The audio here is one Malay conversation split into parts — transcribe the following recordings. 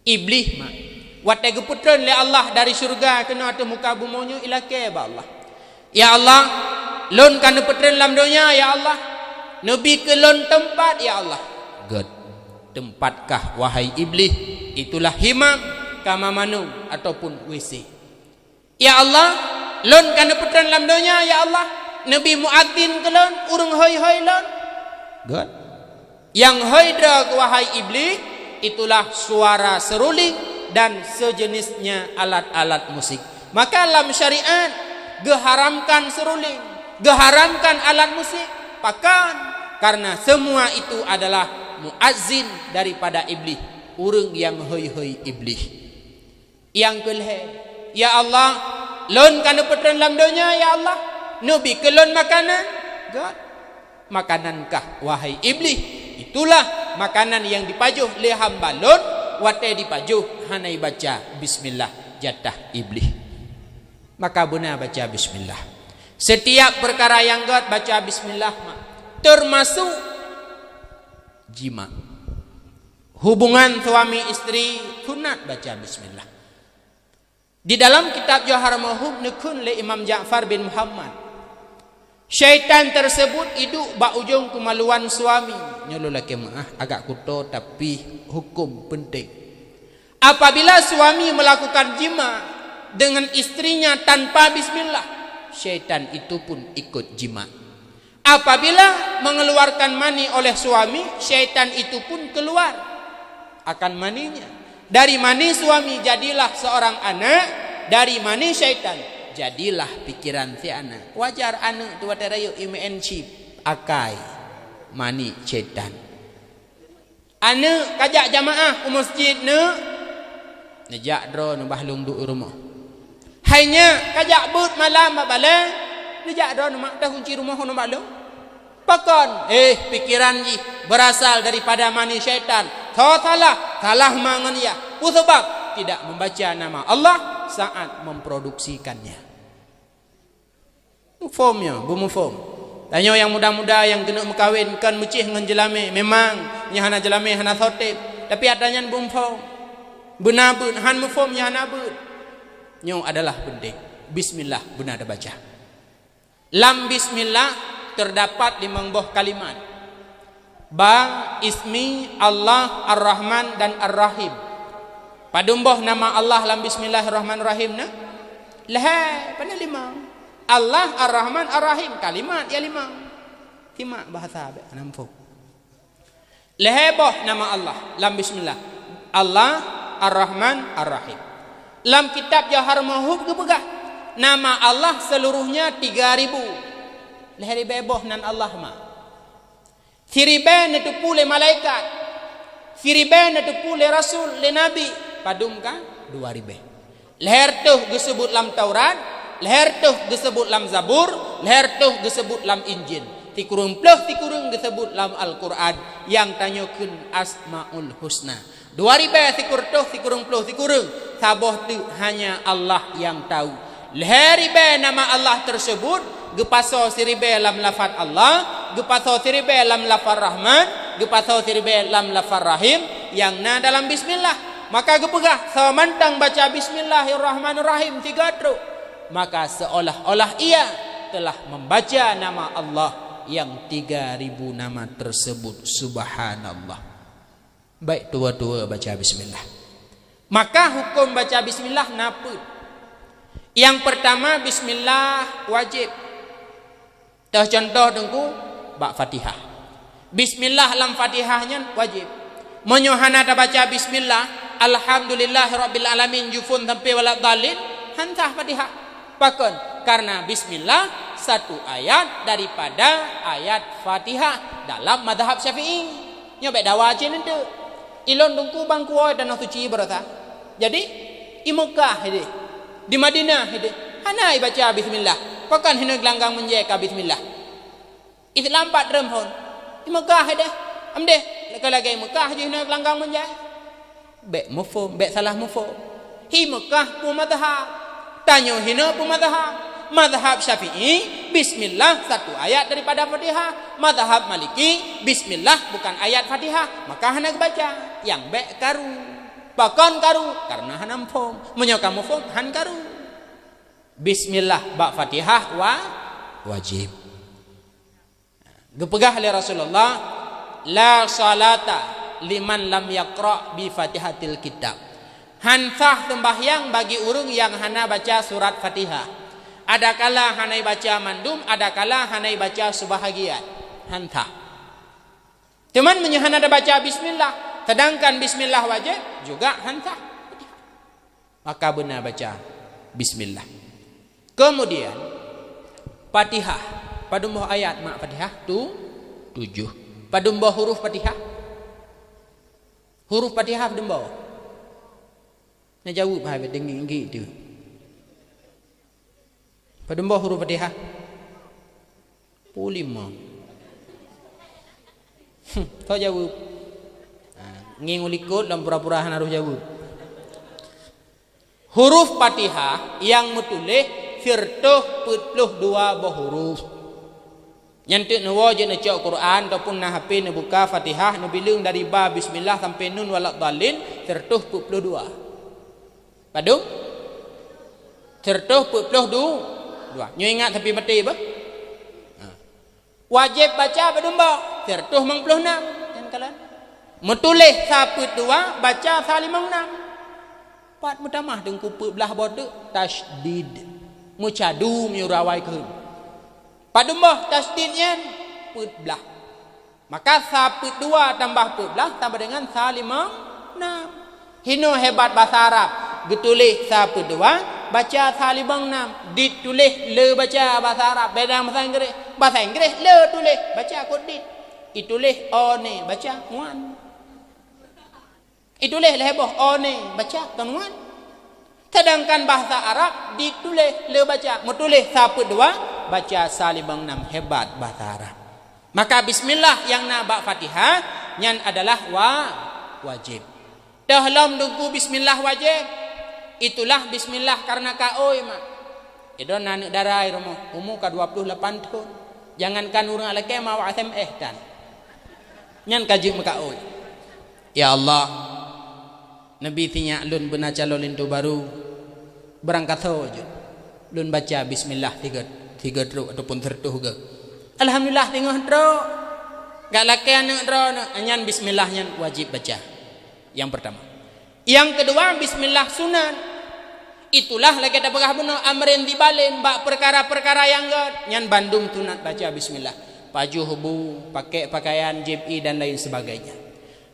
Iblis mak watai geputran le Allah dari syurga kena atas muka bumonyo ilake ba Allah. Ya Allah, lon kana putran lam dunia ya Allah. Nabi ke lon tempat ya Allah. God. Tempatkah wahai iblis? Itulah himam kama manu ataupun WC. Ya Allah, lon kana putran lam dunia ya Allah. Nabi muadzin ke lon urang hoi-hoi lon. God. Yang haidra wahai iblis itulah suara seruling dan sejenisnya alat-alat musik. Maka dalam syariat geharamkan seruling, geharamkan alat musik. Pakan karena semua itu adalah muazzin daripada iblis, urang yang hoi-hoi iblis. Yang kelih, ya Allah, lon kana putran dalam dunia ya Allah. Nabi ke lon makanan. God. Makanankah wahai iblis? Itulah makanan yang dipajuh le hamba lon watai dipajuh hanai baca bismillah jatah iblis. Maka benar baca bismillah. Setiap perkara yang God baca bismillah termasuk jima. Hubungan suami istri sunat baca bismillah. Di dalam kitab Johar Mahub nekun le Imam Ja'far bin Muhammad. Syaitan tersebut hidup bak ujung kemaluan suami. Nyolo laki maah agak kuto tapi hukum penting. Apabila suami melakukan jima dengan istrinya tanpa bismillah, syaitan itu pun ikut jima. Apabila mengeluarkan mani oleh suami, syaitan itu pun keluar akan maninya. Dari mani suami jadilah seorang anak, dari mani syaitan jadilah pikiran si anak. Wajar anak tu watarayu imenship akai mani syaitan. Anak kajak jamaah ke masjid ne nejak dro nu bahlung du rumah. Hanya kajak but malam babala nejak dro nu mak dah kunci rumah nu bahlung. Pakon pikiran ji berasal daripada mani syaitan. Salah mangan ya. Sebab tidak membaca nama Allah saat memproduksikannya. Mufomnya, bumufom. Tanya yang muda-muda yang kena mekawinkan mucih dengan jelame, memang nya hana jelame hana thotip, tapi adanya bumufom. Benabut han mufom nya hana but. Nyo adalah penting. Bismillah benar ada baca. Lam bismillah terdapat 5 buah kalimat. Ba ismi Allah Ar-Rahman dan Ar-Rahim. Padumboh nama Allah lam bismillahirrahmanirrahim na. Lah, pada 5. Allah Ar-Rahman Ar-Rahim kalimat ya 5. Hima bahasa nampu. Leheboh nama Allah lam bismillah. Allah Ar-Rahman Ar-Rahim. Lam kitab Johar Mahub kepegah nama Allah seluruhnya 3000. Lehebeboh nan Allah ma. Siriben netupu le malaikat. Siriben netupu le rasul le nabi. Padum kan 2000. Leher tuh disebut lam Taurat, leher tuh disebut lam Zabur, leher tuh disebut lam Injil. Tikurung plus tikurung disebut lam Al-Quran yang tanyakeun Asmaul Husna. 2000 tikur tuh tikurung plus tikurung. Saboh tu hanya Allah yang tahu. Leher ibe nama Allah tersebut gepaso siribe lam lafaz Allah, gepaso siribe lam lafaz Rahman, gepaso siribe lam lafaz Rahim yang na dalam bismillah. Maka gepegah samantang baca bismillahirrahmanirrahim 3 truk, maka seolah-olah ia telah membaca nama Allah yang 3000 nama tersebut. Subhanallah. Baik tua-tua baca bismillah. Maka hukum baca bismillah napa? Yang pertama bismillah wajib. Dah contoh dengku bak Fatihah. Bismillah lam Fatihahnya wajib. Menyohana dah baca bismillah alhamdulillahirabbil alamin jufun sampai walad dalil hantah Fatihah. Pakon karena bismillah satu ayat daripada ayat Fatihah dalam mazhab Syafi'i. Nya bek dawa je nende. Ilon dungku bangku dan suci berata. Jadi di Mekah hede, di Madinah hede, hanai baca bismillah. Pakon hina gelanggang menjeka bismillah. Islam 4 remhon. Di Mekah hede, amde lagi Mekah je hina gelanggang menjeka. Bek mufum, bek salah mufum. Hi Mekah pu madhab. Tanya hina pu madhab. Madhab Syafi'i, bismillah satu ayat daripada Fatihah. Madhab Maliki, bismillah bukan ayat Fatihah. Maka hendak baca. Yang bek karu. Pakon karu karena hanam fom. Menyokam fom han karu. Bismillah ba Fatihah wajib. Gepegah oleh Rasulullah, la salata liman lam yaqra bi Fatihatil kitab. Hansah sembahyang bagi urang yang hana baca surat Fatihah. Ada kala hanai baca mandum, ada kala hanai baca sebahagian. Hantah. Cuman menyahana ada baca bismillah, sedangkan bismillah wajib juga hantah. Maka benar baca bismillah. Kemudian Fatihah, padumbuh ayat mak Fatihah tu 7. Padumbuh huruf Fatihah. Huruf Fatihah padumbuh. Nak jawab hai dengi tu. Padumbuh huruf Fatihah 5. Kau jawab. Ngingu likut dalam pura-pura harus jawab. Huruf Fatihah yang metulih firtuh putluh 2 huruf. Nyantik nawa je nak cak Quran ataupun nak HP nak buka Fatihah nak bilang dari ba bismillah sampai nun walad dalin firtuh putluh 2. Padung? Firtuh putluh 2. Nyo ingat tapi mati apa? Wajib baca padumba firtuh 56 kan kalian. Metulih saput 2 baca 56. Pat mutamah dengku belah bodoh tasydid. Mucadu menyurawai ke. Padumba tasydidnya put belah. Maka saput 2 tambah put belah tambah dengan 56. Hino hebat bahasa Arab. Getulih saput 2 baca 56. Ditulis le baca bahasa Arab. Beda bahasa Inggeris. Bahasa Inggeris le tulis baca kod dit. Itulis one baca muan. Itulis leheboh one baca tuan. Sedangkan bahasa Arab ditulis le baca, metulis saput 2 baca 56. Hebat bahasa Arab. Maka bismillah yang nak ba Fatihah nyan adalah wajib. Dalam dugu bismillah wajib. Itulah bismillah karena kaoi mak. Itu anak darai rumah umur ka 28 tahun. Jangankan urang lelaki mau SMS dan. Nyan kaji makaoi. Ya Allah. Nabi tinya lun benar calon lintu baru berangkat saja. Lun baca bismillah tiga teruk ataupun tertuh ke. Alhamdulillah tengah teruk. Gak laki anak teruk nyan bismillah nyan wajib baca. Yang pertama. Yang kedua bismillah sunan. Itulah lagi ada pegah benar amrin dibalin bak perkara-perkara yang nyan Bandung tunat baca bismillah. Baju hubu, pakai pakaian JPI dan lain sebagainya.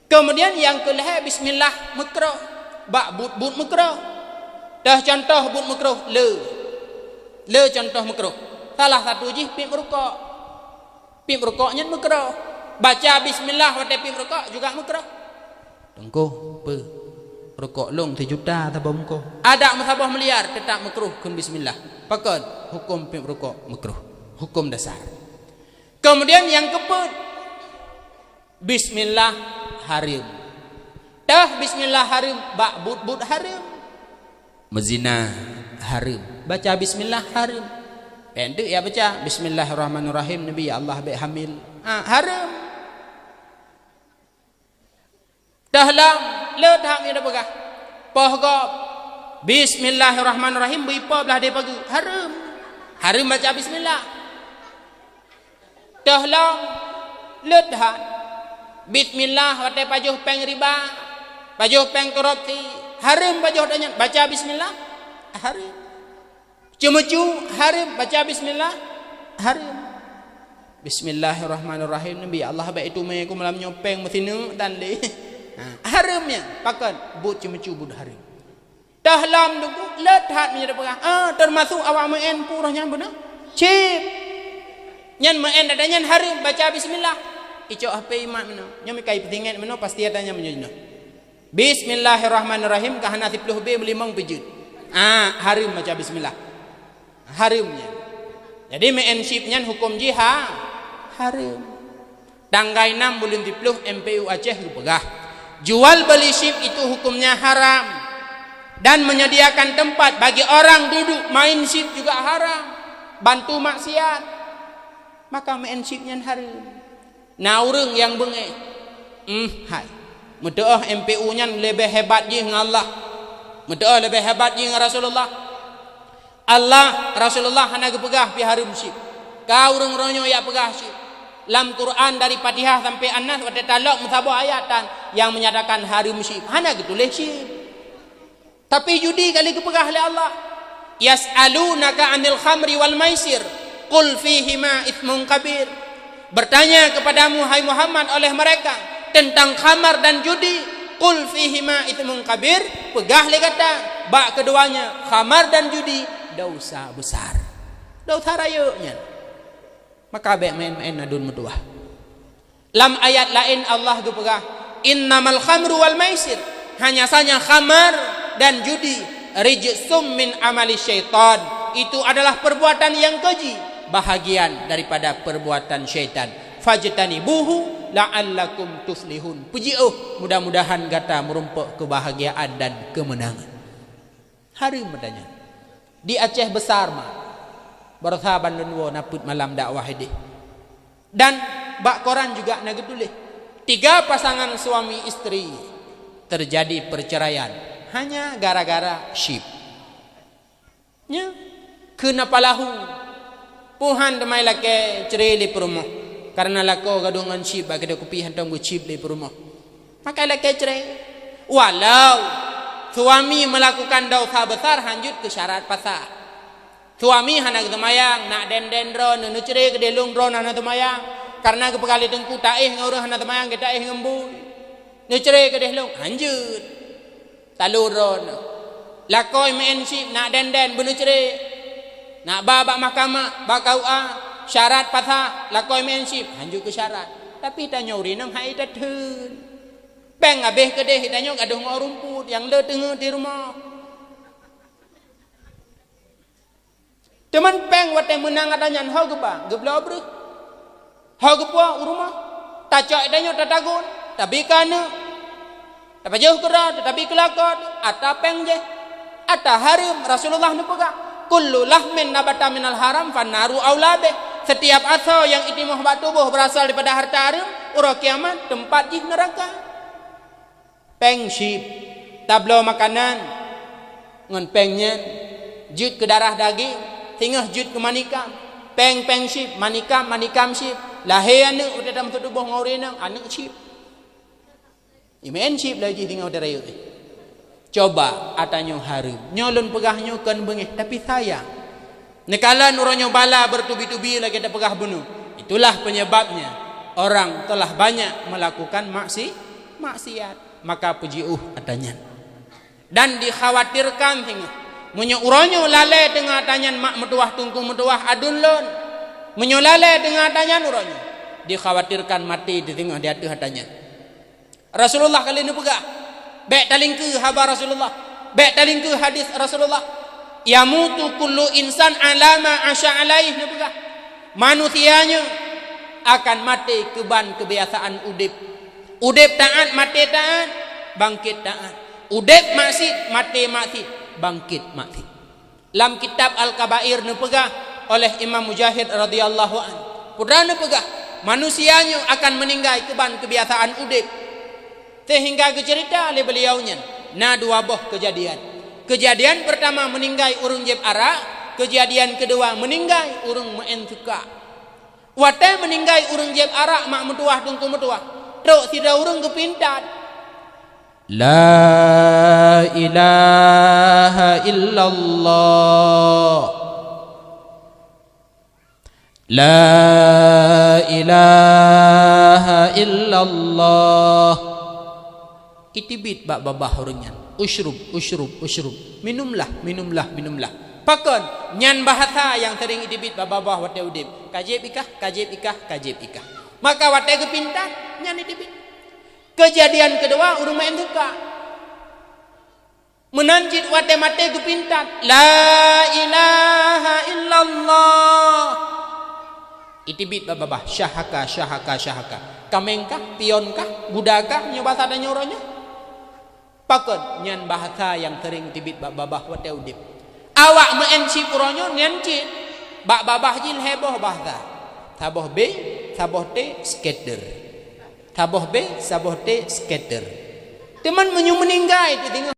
Kemudian yang kelih bismillah makruh. Bak but makruh. Dah contoh but makruh le contoh makruh. Salah satu jih pip rukuk. Pip rukuknya makruh. Baca bismillah waktu pip rukuk juga makruh. Tengko pe rukuk long 3 juta tabam ko. Ada masabah miliar tetap makruh kun bismillah. Pakon hukum pip rukuk makruh. Hukum dasar. Kemudian yang keempat bismillah harim. Dah bismillah harim bak but harim. Mezina harim. Baca bismillah harim. Pendek ya baca bismillahirrahmanirrahim Nabi ya Allah baik hamil. Harim. Dahlam le dah mi dah pegah. Pohgop bismillahirrahmanirrahim bipa belah dia pagi. Harim. Harim baca bismillah. Dahlam le dah bismillah watai pajuh peng riba, pajuh peng korupsi, harim pajuh danya baca bismillah, harim. Cemucu harim baca bismillah, harim. Bismillahirrahmanirrahim Nabi Allah baik itu mai aku malam nyopeng mesinu dan le. Harimnya pakan but cemucu bud harim. Dahlam dugu lethat menjadi pegah. Termasuk awak main purahnya benar. Cip. Nyan main adanya harim baca bismillah. Icok HP imat meno. Nyomi kai pentingan meno pasti adanya menyono. Bismillahirrahmanirrahim kahana 10B melimang pejut. Harim baca bismillah. Harimnya. Jadi menshipnya hukum jihad harim. Tanggai 6 bulan 10 MPU Aceh pegah. Jual beli ship itu hukumnya haram. Dan menyediakan tempat bagi orang duduk main ship juga haram. Bantu maksiat. Maka menshipnya harim. Nah orang yang bengek hai Mudah MPU nya lebih hebat je dengan Allah. Mudah lebih hebat je dengan Rasulullah. Allah Rasulullah hana pegah pi harum syib. Kau urang ronyo ya pegah syib. Dalam Quran dari Fatihah sampai An-Nas ada talak musabah ayatan yang menyatakan harum syib. Hana getuleh syib. Tapi judi kali kepegah oleh Allah. Yas'alunaka 'anil khamri wal maisir qul fihima itsmun kabir. Bertanya kepadamu hai Muhammad oleh mereka tentang khamar dan judi, qul fihima itsmun kabir, pegah le kata bak keduanya khamar dan judi dosa besar. Dosa rayunya. Maka baik main-main adun metuah. Lam ayat lain Allah gepegah innamal khamru wal maisir, hanya saja khamar dan judi rijsum min amali syaitan, itu adalah perbuatan yang keji, bahagian daripada perbuatan syaitan. Fajtanibuhu la'allakum tuflihun. Puji mudah-mudahan gata merumpuk kebahagiaan dan kemenangan. Hari medanya di Aceh besar mah bersahaban denwo naput malam dakwah ini. Dan bak koran juga nagetulih 3 pasangan suami istri terjadi perceraian hanya gara-gara syib. Nya kenapa lahu puhan demai lake cerai li perumoh karena lako gadungan syib bagi dia kupi hantam go syib li perumoh. Maka lake cerai. Walau suami melakukan dosa besar hanjut ke syarat pasal. Suami hana gemayang nak den ron nu cerai ke delung ron hana gemayang karena ke pekali tengku taih ngurus hana gemayang ke taih ngembui. Nu cerai ke delung hanjut. Taluron lakoi menship nak den benu cerai nak babak mahkamah bakau syarat pasal lakoi menship hanjuk ke syarat tapi tanya urinam hai tatun peng abeh ke deh tanya gaduh ngau rumput yang le tengah di rumah teman peng wate menang adanya ho geba gebla bru ho gepa rumah tacak tanya tatagun tapi kana tapi jauh kerat, tetapi kelakon. Ata peng je, ata harim. Rasulullah nepegah. Kullu lahmin nabata minal haram fanaru aulabe. Setiap asal yang itimah bat tubuh berasal daripada harta haram, urang kiamat tempat di neraka. Peng syib, tablo makanan, ngon pengnya, jut ke darah daging, tingah jut ke manikam. Peng syib, manikam syib. Lahir anu udah dalam tubuh ngaurinang, anu syib. Imen syib lagi tinggal darayu. Coba atanya harum. Nyolon pegahnya kan bengih tapi sayang. Nekalan orangnya bala bertubi-tubi lagi ada pegah bunuh. Itulah penyebabnya orang telah banyak melakukan maksiat. Maka puji atanya. Dan dikhawatirkan tinggal. Munyo orangnya lalai dengan atanya mak metuah tungku metuah adun lon. Munyo lalai dengan atanya orangnya. Dikhawatirkan mati di tengah di atas atanya. Rasulullah kali ini pegah. Baik talingku habar Rasulullah. Baik talingku hadis Rasulullah. Yamutu kullu insan alama asya alaih ni pegah. Manusianya akan mati keban kebiasaan udip. Udip taat mati taat, bangkit taat. Udip maksud mati maksud, bangkit maksud. Dalam kitab Al-Kabair ni pegah oleh Imam Mujahid radhiyallahu an. Putra ni pegah. Manusianya akan meninggal keban kebiasaan udip. Sehingga cerita oleh beliaunya na 2 buah kejadian. Kejadian pertama meninggal urang jeb arak, kejadian kedua meninggal urang main suka. Wate meninggal urang jeb arak mak metuah tungku metuah. Truk sida urang kepintat. La ilaha illallah. La ilaha illallah. Itibit bak babah orangnya. Ushrub. Minumlah. Pakon nyan bahasa yang sering itibit bak babah wate udip. Kajib ikah. Maka wate kepintar nyan itibit. Kejadian kedua urang main suka. Menanjit wate mate kepintar. La ilaha illallah. Itibit bak babah syahaka. Kamengkah, pionkah, budakah nyobasa dan nyoronya. Pakon nyan bahasa yang sering tibit bak babah wate udip. Awak menship uronyo nyan cit. Bak babah jil heboh bahasa. Saboh B, saboh T, skater. Saboh B, saboh T, skater. Teman menyu meninggal itu tengok.